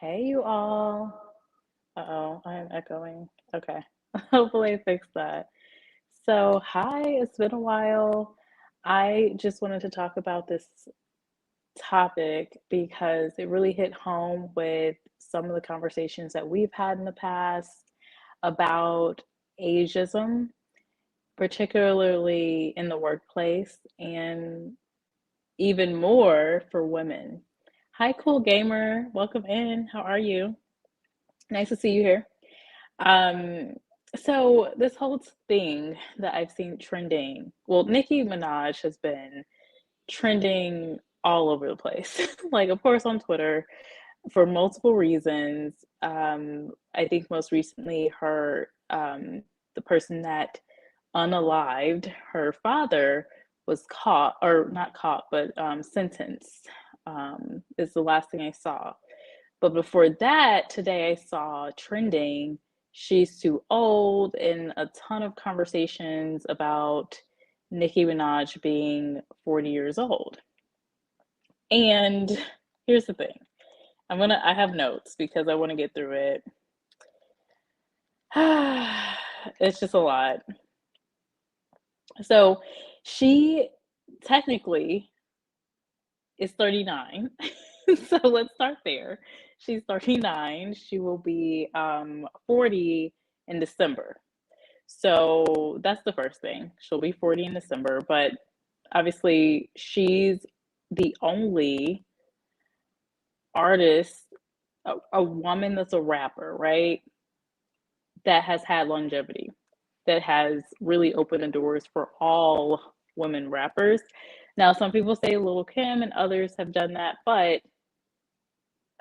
Hey, you all. Uh-oh, I am echoing. Okay. Hopefully I fixed that. So, hi, it's been a while. I just wanted to talk about this topic because it really hit home with some of the conversations that we've had in the past about ageism, particularly in the workplace, and even more for women. Hi, cool gamer. Welcome in. How are you? Nice to see you here. Um, so this whole thing that I've seen trending, well, Nicki Minaj has been trending all over the place. Like, of course, on Twitter for multiple reasons. I think most recently, the person that unalived her father was caught, or not caught, but sentenced, is the last thing I saw. But before that, today I saw trending, she's too old, and a ton of conversations about Nicki Minaj being 40 years old. And here's the thing. I have notes because I want to get through it. It's just a lot. So she technically is 39. So let's start there. She's 39. She will be 40 in December. So that's the first thing. She'll be 40 in December, but obviously she's the only artist, a woman that's a rapper, right? That has had longevity, that has really opened the doors for all women rappers. Now, some people say Lil Kim and others have done that, but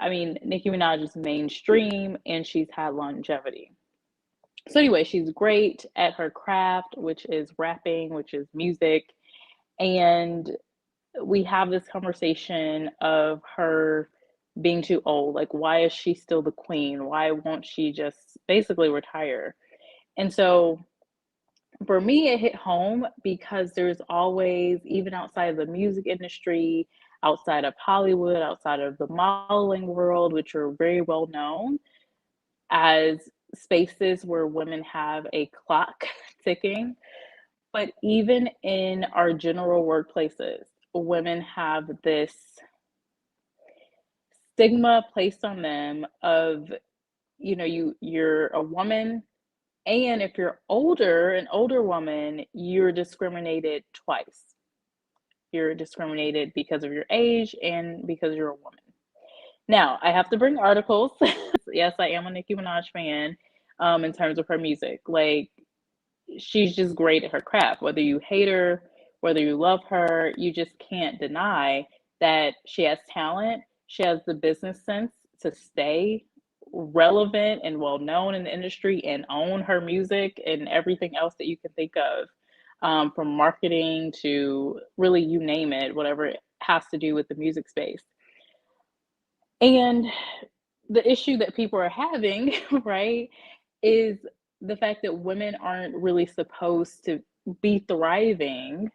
I mean, Nicki Minaj is mainstream and she's had longevity. So, anyway, she's great at her craft, which is rapping, which is music. And we have this conversation of her being too old. Like, why is she still the queen? Why won't she just basically retire? And so, for me, it hit home because there's always, even outside of the music industry, outside of Hollywood, outside of the modeling world, which are very well known as spaces where women have a clock ticking. But even in our general workplaces, women have this stigma placed on them of, you're a woman, and if you're older, an older woman, you're discriminated twice. You're discriminated because of your age and because you're a woman. Now, I have to bring articles. Yes, I am a Nicki Minaj fan, in terms of her music. Like, she's just great at her craft. Whether you hate her, whether you love her, you just can't deny that she has talent. She has the business sense to stay relevant and well known in the industry and own her music and everything else that you can think of, from marketing to really you name it, whatever it has to do with the music space. And the issue that people are having, right, is the fact that women aren't really supposed to be thriving,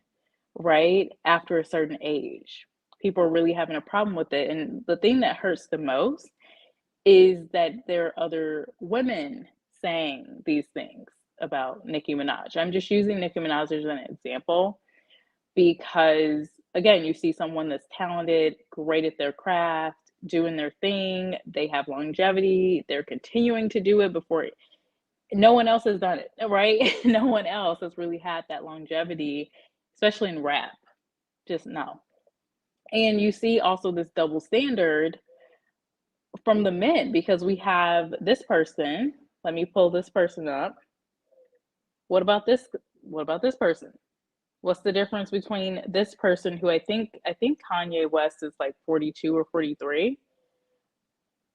right, after a certain age. People are really having a problem with it. And the thing that hurts the most is that there are other women saying these things about Nicki Minaj. I'm just using Nicki Minaj as an example because, again, you see someone that's talented, great at their craft, doing their thing, they have longevity, they're continuing to do it before no one else has done it, right? No one else has really had that longevity, especially in rap. Just no. And you see also this double standard from the men because we have this person. Let me pull this person up. What about this? What about this person? What's the difference between this person who I think Kanye West is like 42 or 43?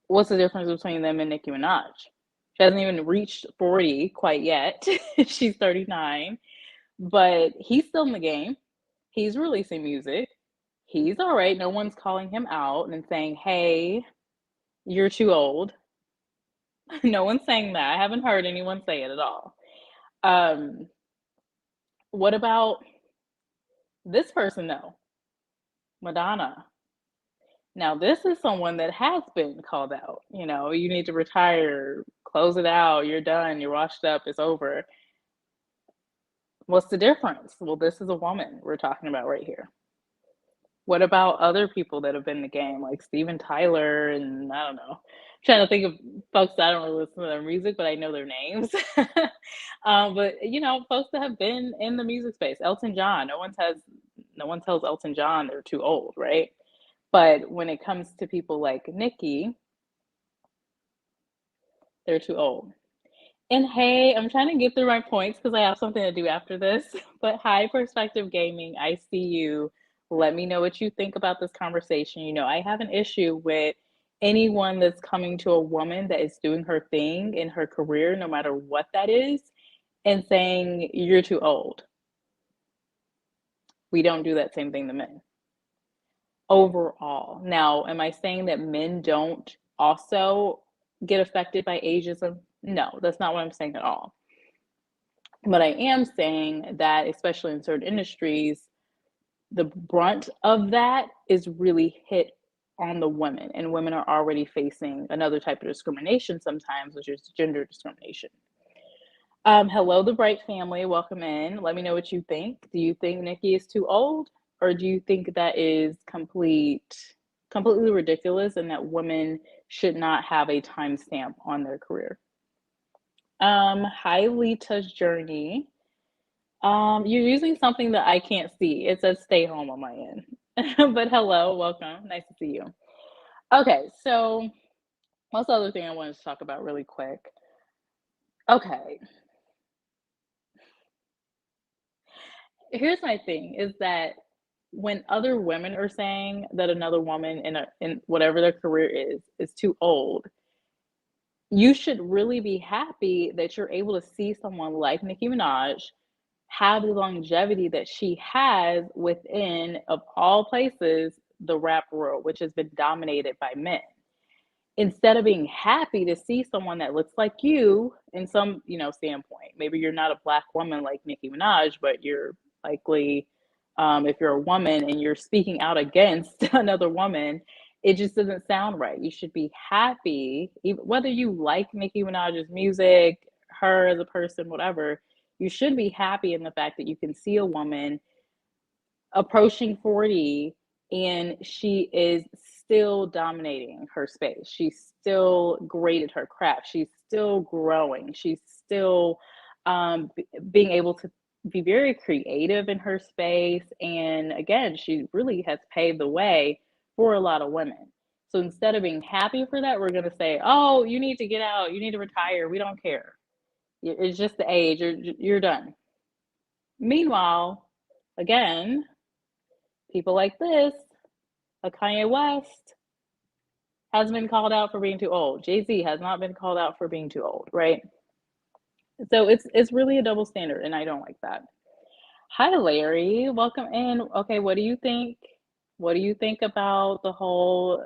What's the difference between them and Nicki Minaj? She hasn't even reached 40 quite yet. She's 39, but he's still in the game. He's releasing music. He's all right. No one's calling him out and saying, "Hey, you're too old." No one's saying that. I haven't heard anyone say it at all. Um, what about this person though? Madonna. Now, this is someone that has been called out. You know, you need to retire, close it out, you're done, you're washed up, it's over. What's the difference? Well, this is a woman we're talking about right here. What about other people that have been in the game, like Steven Tyler and I don't know. Trying to think of folks that I don't really listen to their music, but I know their names. But you know, folks that have been in the music space. Elton John. No one tells Elton John they're too old, right? But when it comes to people like Nicki, they're too old. And hey, I'm trying to get through my points because I have something to do after this. But hi, Perspective Gaming, I see you. Let me know what you think about this conversation. You know, I have an issue with anyone that's coming to a woman that is doing her thing in her career, no matter what that is, and saying, you're too old. We don't do that same thing to men overall. Now, am I saying that men don't also get affected by ageism? No, that's not what I'm saying at all. But I am saying that, especially in certain industries, the brunt of that is really hit on the women, and women are already facing another type of discrimination sometimes, which is gender discrimination. Hello, the Bright family. Welcome in. Let me know what you think. Do you think Nicki is too old, or do you think that is completely ridiculous, and that women should not have a timestamp on their career? Hi, Lita's journey. You're using something that I can't see. It says stay home on my end. But hello, welcome. Nice to see you. Okay, so what's the other thing I wanted to talk about really quick? Okay, here's my thing is that when other women are saying that another woman in whatever their career is too old, you should really be happy that you're able to see someone like Nicki Minaj have the longevity that she has within, of all places, the rap world, which has been dominated by men. Instead of being happy to see someone that looks like you in some, standpoint, maybe you're not a black woman like Nicki Minaj, but you're likely, if you're a woman and you're speaking out against another woman, it just doesn't sound right. You should be happy, even, whether you like Nicki Minaj's music, her as a person, whatever. You should be happy in the fact that you can see a woman approaching 40 and she is still dominating her space. She's still great at her craft. She's still growing. She's still being able to be very creative in her space. And again, she really has paved the way for a lot of women. So instead of being happy for that, we're going to say, oh, you need to get out. You need to retire. We don't care. It's just the age. You're done. Meanwhile, again, people like this, a Kanye West, has been called out for being too old. Jay-Z has not been called out for being too old, right? So it's really a double standard, and I don't like that. Hi, Larry. Welcome in. Okay, what do you think? What do you think about the whole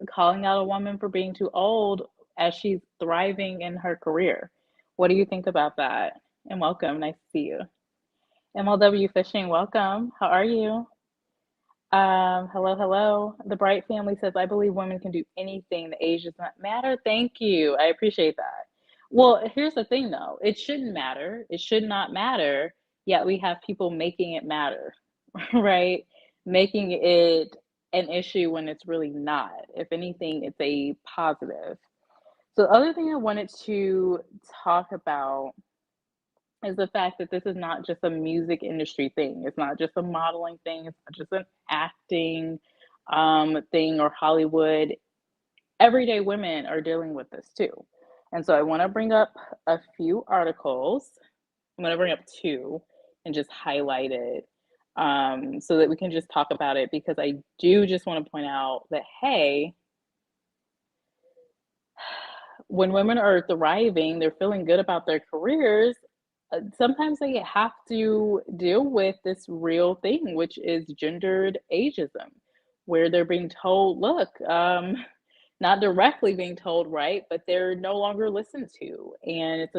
calling out a woman for being too old as she's thriving in her career? What do you think about that? And welcome. Nice to see you. MLW Fishing, welcome. How are you? Hello, hello. The Bright family says, I believe women can do anything. The age does not matter. Thank you. I appreciate that. Well, here's the thing though. It shouldn't matter. It should not matter. Yet we have people making it matter, right? Making it an issue when it's really not. If anything, it's a positive. So the other thing I wanted to talk about is the fact that this is not just a music industry thing. It's not just a modeling thing. It's not just an acting thing or Hollywood. Everyday women are dealing with this too. And so I want to bring up a few articles. I'm going to bring up two and just highlight it so that we can just talk about it, because I do just want to point out that, hey, when women are thriving, they're feeling good about their careers, sometimes they have to deal with this real thing, which is gendered ageism, where they're being told, look, not directly being told, right, but they're no longer listened to. And it's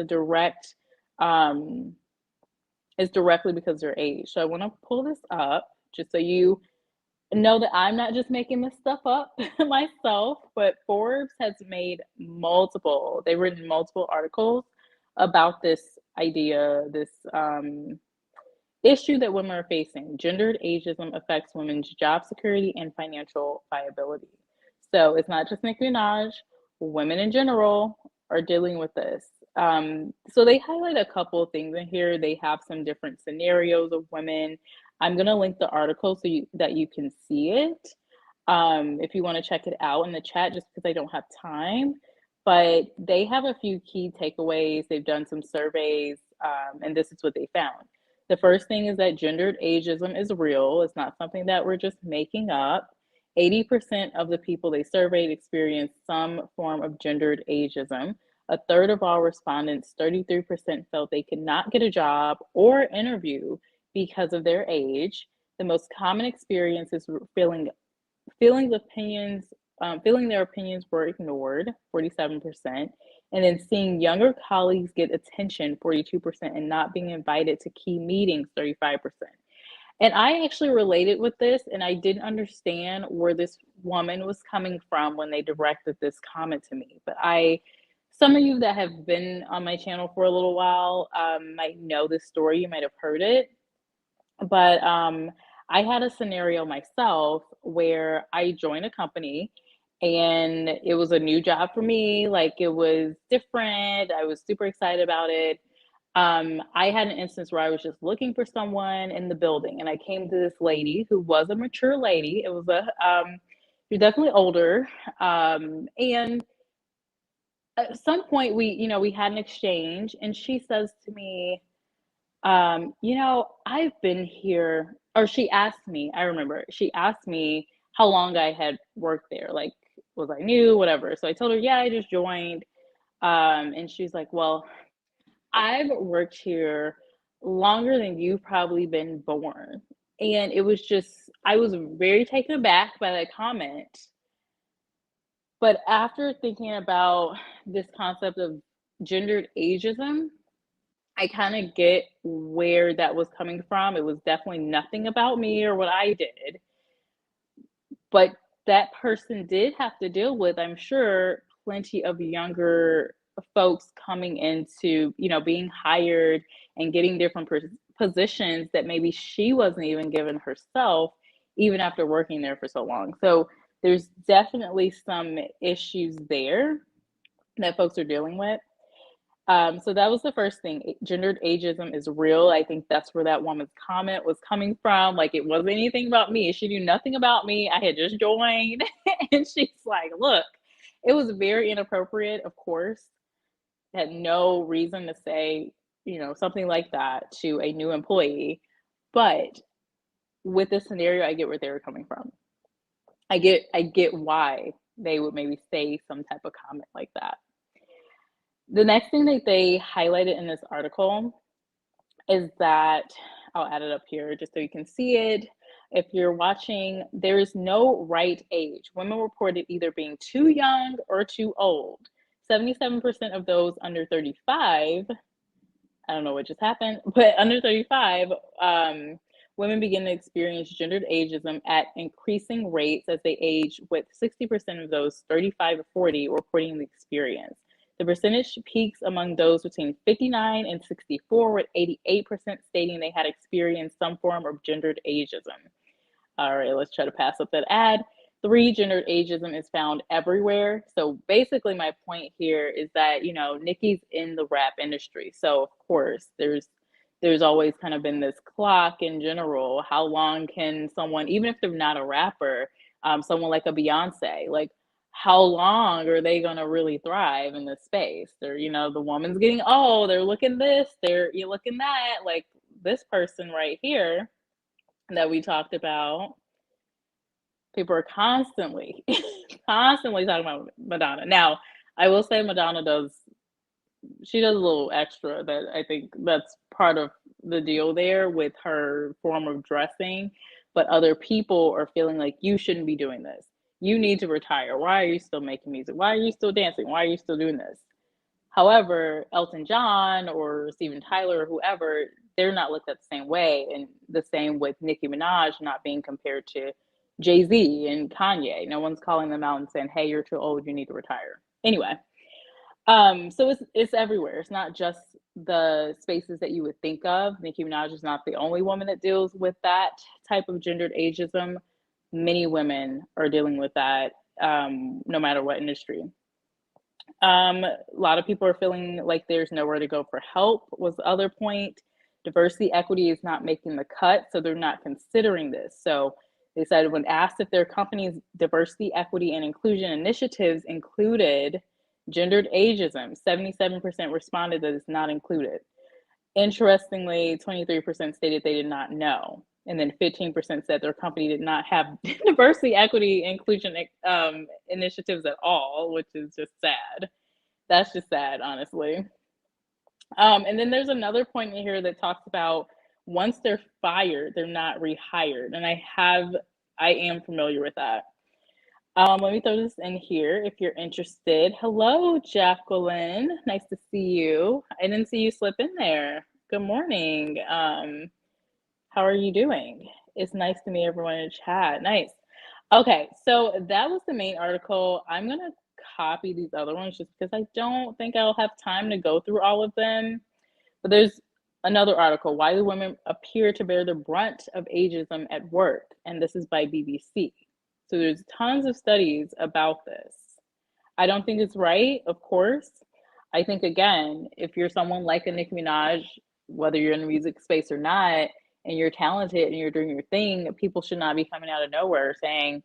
directly because of their age. So I want to pull this up just so you know that I'm not just making this stuff up myself, but Forbes has made they've written multiple articles about this idea, this issue that women are facing. Gendered ageism affects women's job security and financial viability. So it's not just Nicki Minaj, women in general are dealing with this. So they highlight a couple of things in here. They have some different scenarios of women. I'm going to link the article so that you can see it if you want to check it out in the chat, just because I don't have time. But they have a few key takeaways. They've done some surveys, and this is what they found. The first thing is that gendered ageism is real. It's not something that we're just making up. 80% of the people they surveyed experienced some form of gendered ageism. A third of all respondents, 33%, felt they could not get a job or interview because of their age. The most common experiences were feeling their opinions were ignored, 47%, and then seeing younger colleagues get attention, 42%, and not being invited to key meetings, 35%. And I actually related with this, and I didn't understand where this woman was coming from when they directed this comment to me. But some of you that have been on my channel for a little while might know this story. You might have heard it. But I had a scenario myself where I joined a company and it was a new job for me. Like, it was different. I was super excited about it. I had an instance where I was just looking for someone in the building, and I came to this lady who was a mature lady. It was she was definitely older. And at some point we had an exchange, and she says to me, I've been here, or she asked me, I remember, she asked me how long I had worked there, like, was I new, whatever. So I told her, yeah, I just joined. And she's like, well, I've worked here longer than you've probably been born. And it was just, I was very taken aback by that comment. But after thinking about this concept of gendered ageism, I kind of get where that was coming from. It was definitely nothing about me or what I did, but that person did have to deal with, I'm sure, plenty of younger folks coming into, being hired and getting different positions that maybe she wasn't even given herself, even after working there for so long. So there's definitely some issues there that folks are dealing with. So that was the first thing. Gendered ageism is real. I think that's where that woman's comment was coming from. Like, it wasn't anything about me. She knew nothing about me. I had just joined. And she's like, look, it was very inappropriate, of course. Had no reason to say, something like that to a new employee. But with this scenario, I get where they were coming from. I get why they would maybe say some type of comment like that. The next thing that they highlighted in this article is that, I'll add it up here just so you can see it. If you're watching, there is no right age. Women reported either being too young or too old. 77% of those under 35, I don't know what just happened, but under 35, women begin to experience gendered ageism at increasing rates as they age, with 60% of those 35 to 40 reporting the experience. The percentage peaks among those between 59 and 64, with 88% stating they had experienced some form of gendered ageism. All right, let's try to pass up that ad. 3, gendered ageism is found everywhere. So basically my point here is that, Nicki's in the rap industry. So of course there's always kind of been this clock in general. How long can someone, even if they're not a rapper, someone like a Beyonce, like, how long are they going to really thrive in this space? They're, the woman's getting old, they're looking this, you're looking that. Like, this person right here that we talked about, people are constantly constantly talking about Madonna. Now, I will say Madonna does a little extra, that I think that's part of the deal there with her form of dressing. But other people are feeling like, you shouldn't be doing this. You need to retire. Why are you still making music? Why are you still dancing? Why are you still doing this? However, Elton John or Steven Tyler or whoever, they're not looked at the same way. And the same with Nicki Minaj not being compared to, Jay-Z and Kanye. No one's calling them out and saying, "Hey, you're too old, you need to retire." Anyway, so it's everywhere. It's not just the spaces that you would think of. Nicki Minaj is not the only woman that deals with that type of gendered ageism. Many women are dealing with that, no matter what industry. A lot of people are feeling like there's nowhere to go for help, was the other point. Diversity equity is not making the cut, so they're not considering this. So they said when asked if their company's diversity, equity, and inclusion initiatives included gendered ageism, 77% responded that it's not included. Interestingly, 23% stated they did not know. And then 15% said their company did not have diversity, equity, inclusion initiatives at all, which is just sad. That's just sad, honestly. And then there's another point in here that talks about once they're fired, they're not rehired. And I am familiar with that. Let me throw this in here if you're interested. Hello, Jacqueline. Nice to see you. I didn't see you slip in there. Good morning. How are you doing? It's nice to meet everyone in chat. Nice. Okay, so that was the main article. I'm going to copy these other ones just because I don't think I'll have time to go through all of them. But there's another article, Why Do Women Appear to Bear the Brunt of Ageism at Work? And this is by BBC. So there's tons of studies about this. I don't think it's right, of course. I think, again, if you're someone like a Nicki Minaj, whether you're in the music space or not, and you're talented and you're doing your thing, people should not be coming out of nowhere saying,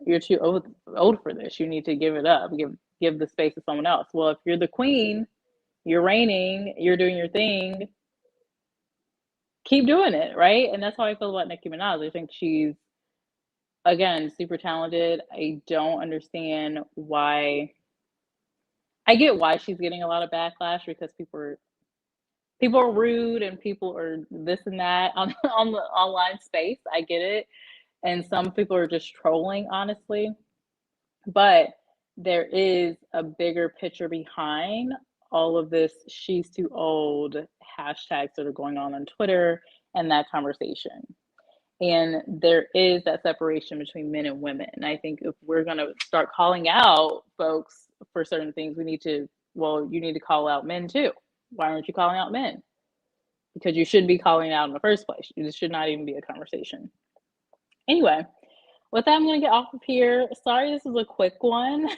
you're too old for this. You need to give it up. Give the space to someone else. Well, if you're the queen, you're reigning, you're doing your thing, keep doing it, right? And that's how I feel about Nicki Minaj. I think she's, again, super talented. I don't understand why. I get why she's getting a lot of backlash because people are rude and people are this and that on the online space. I get it. And some people are just trolling, honestly. But there is a bigger picture behind all of this she's too old hashtags that are going on Twitter and that conversation. And there is that separation between men and women. And I think if we're going to start calling out folks for certain things, you need to call out men too. Why aren't you calling out men? Because you should be calling out in the first place. This should not even be a conversation. Anyway, with that, I'm going to get off of here. Sorry, this is a quick one.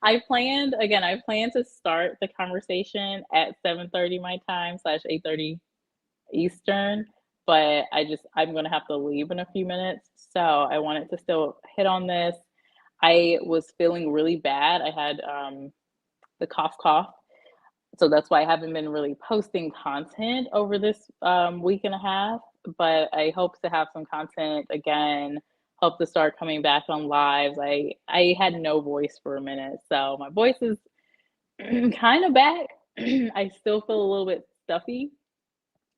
I planned to start the conversation at 7:30 my time / 8:30 Eastern, but I'm going to have to leave in a few minutes. So I wanted to still hit on this. I was feeling really bad. I had the cough. So that's why I haven't been really posting content over this week and a half, but I hope to have some content again, hope to start coming back on lives. I had no voice for a minute, so my voice is kind of back. I still feel a little bit stuffy,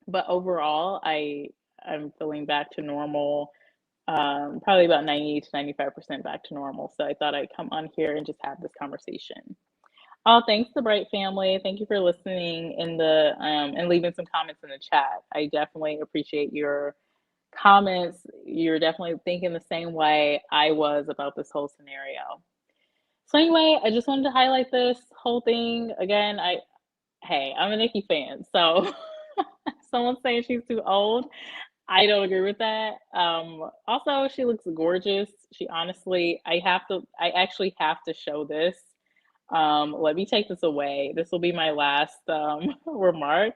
but overall, I'm feeling back to normal, probably about 90 to 95% back to normal. So I thought I'd come on here and just have this conversation. Oh, thanks, the Bright family. Thank you for listening and leaving some comments in the chat. I definitely appreciate your comments. You're definitely thinking the same way I was about this whole scenario. So anyway, I just wanted to highlight this whole thing again. I'm a Nicki fan, so someone saying she's too old, I don't agree with that. Also, she looks gorgeous. I actually have to show this. Let me take this away. This will be my last remark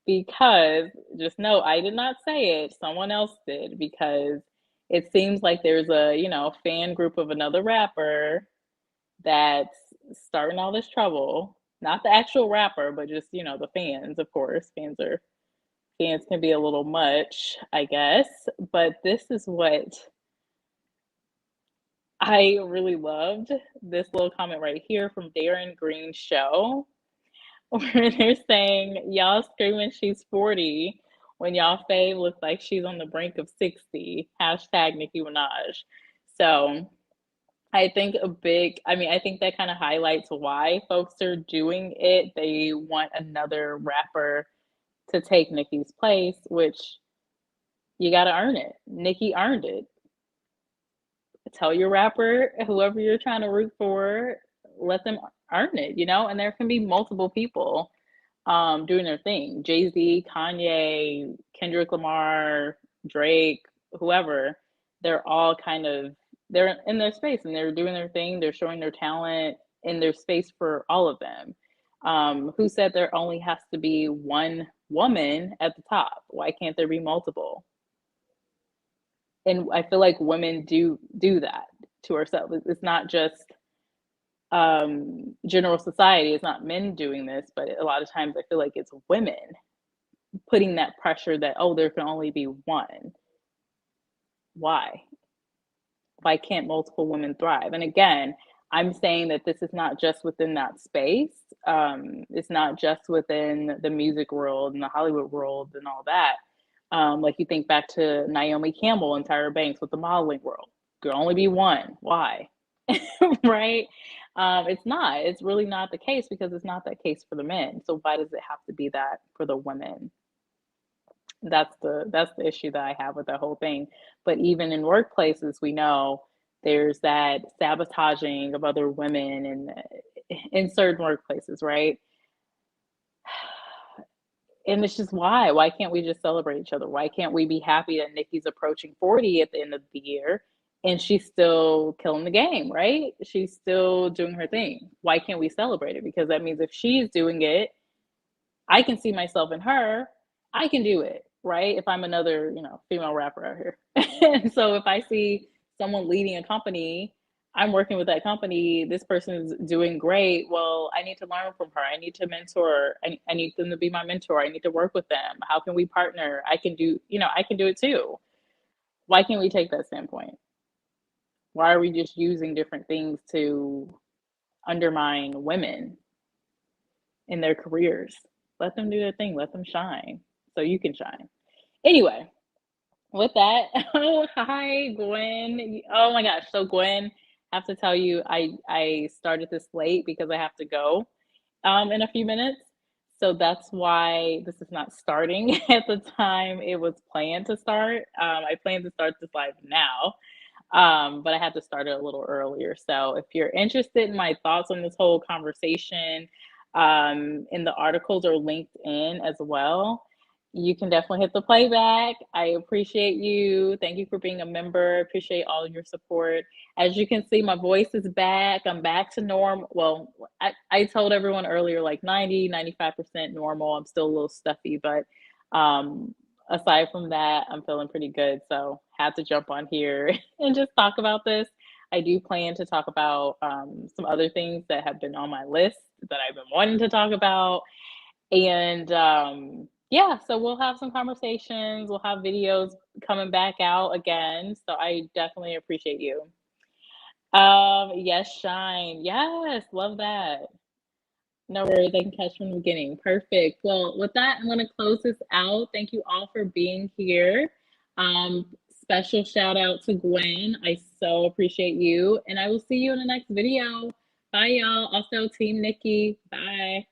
because just know I did not say it. Someone else did because it seems like there's a, fan group of another rapper that's starting all this trouble. Not the actual rapper, but just, the fans, of course. Fans can be a little much, I guess. But this is what I really loved, this little comment right here from Darren Green Show, where they're saying, y'all screaming she's 40 when y'all fave looks like she's on the brink of 60. Hashtag Nicki Minaj. So I think that kind of highlights why folks are doing it. They want another rapper to take Nicki's place, which you got to earn it. Nicki earned it. Tell your rapper, whoever you're trying to root for, let them earn it, you know? And there can be multiple people doing their thing. Jay-Z, Kanye, Kendrick Lamar, Drake, whoever, they're all kind of they're in their space and they're doing their thing, they're showing their talent in their space for all of them. Who said there only has to be one woman at the top? Why can't there be multiple? And I feel like women do that to ourselves. It's not just general society. It's not men doing this, but a lot of times I feel like it's women putting that pressure that, oh, there can only be one. Why? Why can't multiple women thrive? And again, I'm saying that this is not just within that space. It's not just within the music world and the Hollywood world and all that. Like you think back to Naomi Campbell and Tyra Banks with the modeling world. Could only be one. Why? Right? It's not. It's really not the case because it's not that case for the men. So why does it have to be that for the women? That's the issue that I have with that whole thing. But even in workplaces, we know there's that sabotaging of other women and in certain workplaces, right? And it's just why can't we just celebrate each other? Why can't we be happy that Nikki's approaching 40 at the end of the year and she's still killing the game, right? She's still doing her thing. Why can't we celebrate it? Because that means if she's doing it, I can see myself in her. I can do it, right? If I'm another, female rapper out here. And so if I see someone leading a company, I'm working with that company, this person's doing great. Well, I need to learn from her. I need to mentor. I need them to be my mentor. I need to work with them. How can we partner? I can do it too. Why can't we take that standpoint? Why are we just using different things to undermine women in their careers? Let them do their thing. Let them shine so you can shine. Anyway, with that, oh, hi, Gwen. Oh my gosh. So, Gwen, I have to tell you, I started this late because I have to go in a few minutes. So that's why this is not starting at the time it was planned to start. I plan to start this live now, but I had to start it a little earlier. So if you're interested in my thoughts on this whole conversation, and the articles are linked in as well, you can definitely hit the playback. I appreciate you. Thank you for being a member. Appreciate all your support. As you can see, my voice is back. I'm back to normal. Well, I told everyone earlier, like 95% normal. I'm still a little stuffy, but um, aside from that, I'm feeling pretty good. So had to jump on here and just talk about this. I do plan to talk about some other things that have been on my list that I've been wanting to talk about. And yeah, so we'll have some conversations. We'll have videos coming back out again. So I definitely appreciate you. Yes, Shine. Yes, love that. No worries, I can catch from the beginning. Perfect. Well, with that, I'm going to close this out. Thank you all for being here. Special shout out to Gwen. I so appreciate you. And I will see you in the next video. Bye, y'all. Also, Team Nikki. Bye.